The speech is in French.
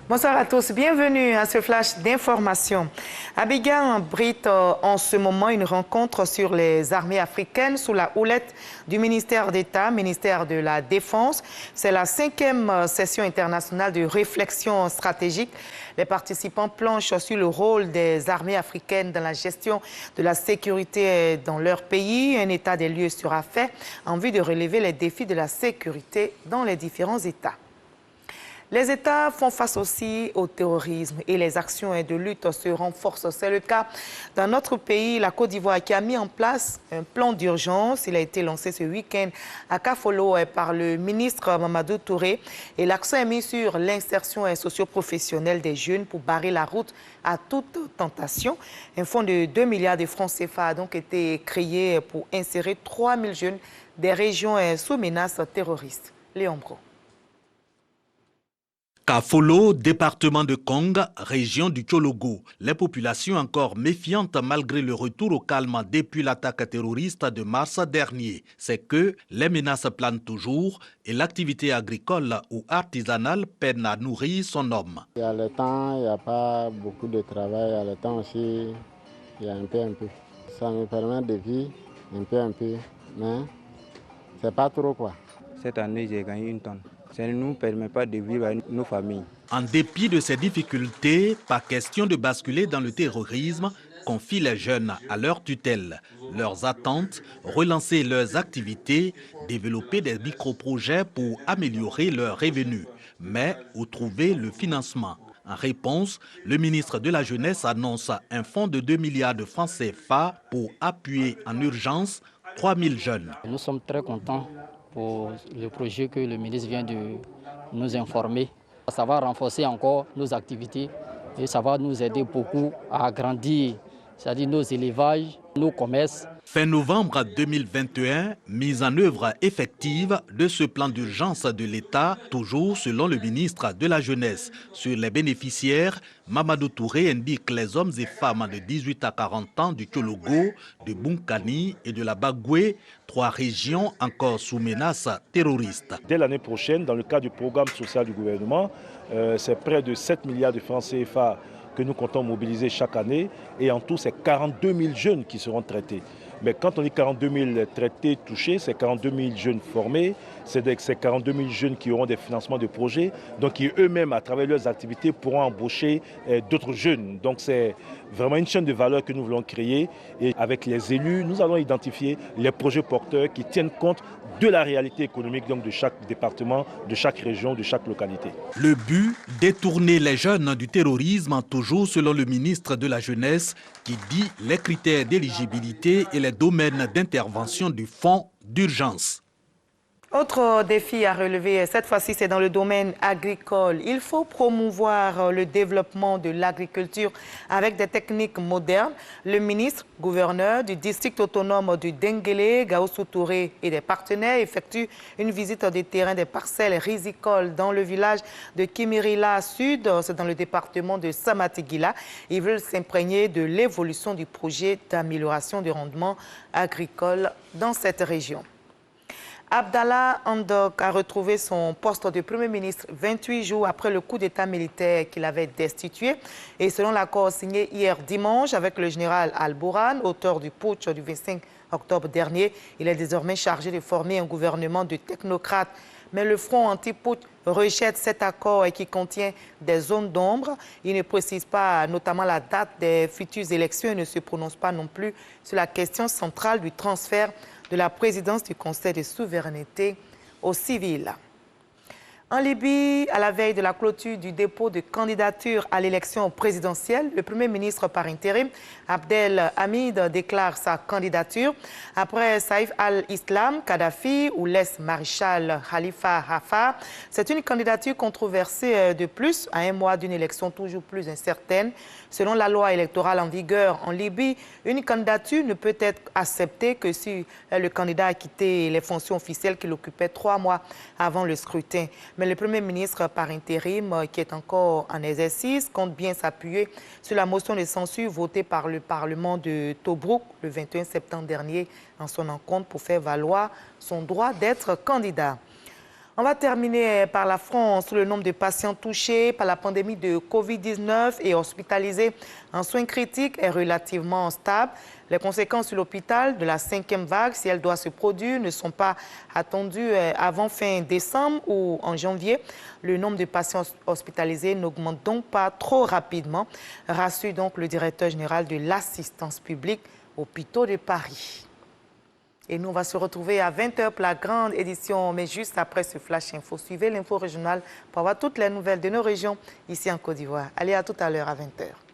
Bonsoir à tous, bienvenue à ce flash d'information. Abidjan abrite en ce moment une rencontre sur les armées africaines sous la houlette du ministère d'État, ministère de la Défense. C'est la 5e session internationale de réflexion stratégique. Les participants planchent sur le rôle des armées africaines dans la gestion de la sécurité dans leur pays. Un état des lieux sera fait en vue de relever les défis de la sécurité dans les différents États. Les États font face aussi au terrorisme et les actions de lutte se renforcent. C'est le cas dans notre pays, la Côte d'Ivoire, qui a mis en place un plan d'urgence. Il a été lancé ce week-end à Kafolo par le ministre Mamadou Touré. Et l'accent est mis sur l'insertion socio-professionnelle des jeunes pour barrer la route à toute tentation. Un fonds de 2 milliards de francs CFA a donc été créé pour insérer 3 000 jeunes des régions sous menace terroriste. Léon Bro. Kafolo, département de Kong, région du Tchologo. Les populations encore méfiantes malgré le retour au calme depuis l'attaque terroriste de mars dernier. C'est que les menaces planent toujours et l'activité agricole ou artisanale peine à nourrir son homme. Il y a le temps, il n'y a pas beaucoup de travail. Il y a le temps aussi, il y a un peu. Ça me permet de vivre un peu, mais c'est pas trop quoi. Cette année, j'ai gagné 1 tonne. Ça ne nous permet pas de vivre avec nos familles. En dépit de ces difficultés, pas question de basculer dans le terrorisme, confient les jeunes à leur tutelle. Leurs attentes, relancer leurs activités, développer des micro-projets pour améliorer leurs revenus. Mais où trouver le financement? En réponse, le ministre de la Jeunesse annonce un fonds de 2 milliards de francs CFA pour appuyer en urgence 3 000 jeunes. Nous sommes très contents pour le projet que le ministre vient de nous informer. Ça va renforcer encore nos activités et ça va nous aider beaucoup à agrandir, c'est-à-dire nos élevages, nos commerces. Fin novembre 2021, mise en œuvre effective de ce plan d'urgence de l'État, toujours selon le ministre de la Jeunesse. Sur les bénéficiaires, Mamadou Touré indique les hommes et femmes de 18 à 40 ans du Tchologo, de Bunkani et de la Bagoué, 3 régions encore sous menace terroriste. Dès l'année prochaine, dans le cadre du programme social du gouvernement, c'est près de 7 milliards de francs CFA que nous comptons mobiliser chaque année. Et en tout, c'est 42 000 jeunes qui seront traités. Mais quand on dit 42 000 traités touchés, c'est 42 000 jeunes formés, c'est 42 000 jeunes qui auront des financements de projets, donc qui eux-mêmes, à travers leurs activités, pourront embaucher d'autres jeunes. Donc c'est vraiment une chaîne de valeur que nous voulons créer. Et avec les élus, nous allons identifier les projets porteurs qui tiennent compte de la réalité économique donc de chaque département, de chaque région, de chaque localité. Le but, détourner les jeunes du terrorisme, toujours selon le ministre de la Jeunesse, qui dit les critères d'éligibilité et les domaines d'intervention du fonds d'urgence. Autre défi à relever, cette fois-ci, c'est dans le domaine agricole. Il faut promouvoir le développement de l'agriculture avec des techniques modernes. Le ministre, gouverneur du district autonome du Denguélé, Gaoussou Touré, et des partenaires effectuent une visite des terrains des parcelles rizicoles dans le village de Kimirila Sud, c'est dans le département de Samatigila. Ils veulent s'imprégner de l'évolution du projet d'amélioration du rendement agricole dans cette région. Abdallah Hamdok a retrouvé son poste de Premier ministre 28 jours après le coup d'État militaire qu'il avait destitué. Et selon l'accord signé hier dimanche avec le général Al-Bourhan, auteur du putsch du 25 octobre dernier, il est désormais chargé de former un gouvernement de technocrates. Mais le front anti-putsch rejette cet accord qui contient des zones d'ombre. Il ne précise pas notamment la date des futures élections et ne se prononce pas non plus sur la question centrale du transfert de la présidence du Conseil de souveraineté aux civils. En Libye, à la veille de la clôture du dépôt de candidature à l'élection présidentielle, le Premier ministre par intérim, Abdel Hamid, déclare sa candidature. Après Saïf al-Islam Kadhafi ou l'ex-maréchal Khalifa Haftar, c'est une candidature controversée de plus à un mois d'une élection toujours plus incertaine. Selon la loi électorale en vigueur en Libye, une candidature ne peut être acceptée que si le candidat a quitté les fonctions officielles qu'il occupait 3 mois avant le scrutin. Mais le Premier ministre par intérim, qui est encore en exercice, compte bien s'appuyer sur la motion de censure votée par le Parlement de Tobrouk le 21 septembre dernier en son encontre pour faire valoir son droit d'être candidat. On va terminer par la France. Le nombre de patients touchés par la pandémie de Covid-19 et hospitalisés en soins critiques est relativement stable. Les conséquences sur l'hôpital de la 5e vague, si elle doit se produire, ne sont pas attendues avant fin décembre ou en janvier. Le nombre de patients hospitalisés n'augmente donc pas trop rapidement, rassure donc le directeur général de l'assistance publique Hôpitaux de Paris. Et nous, on va se retrouver à 20h pour la grande édition, mais juste après ce Flash Info. Suivez l'info régionale pour avoir toutes les nouvelles de nos régions ici en Côte d'Ivoire. Allez, à tout à l'heure à 20h.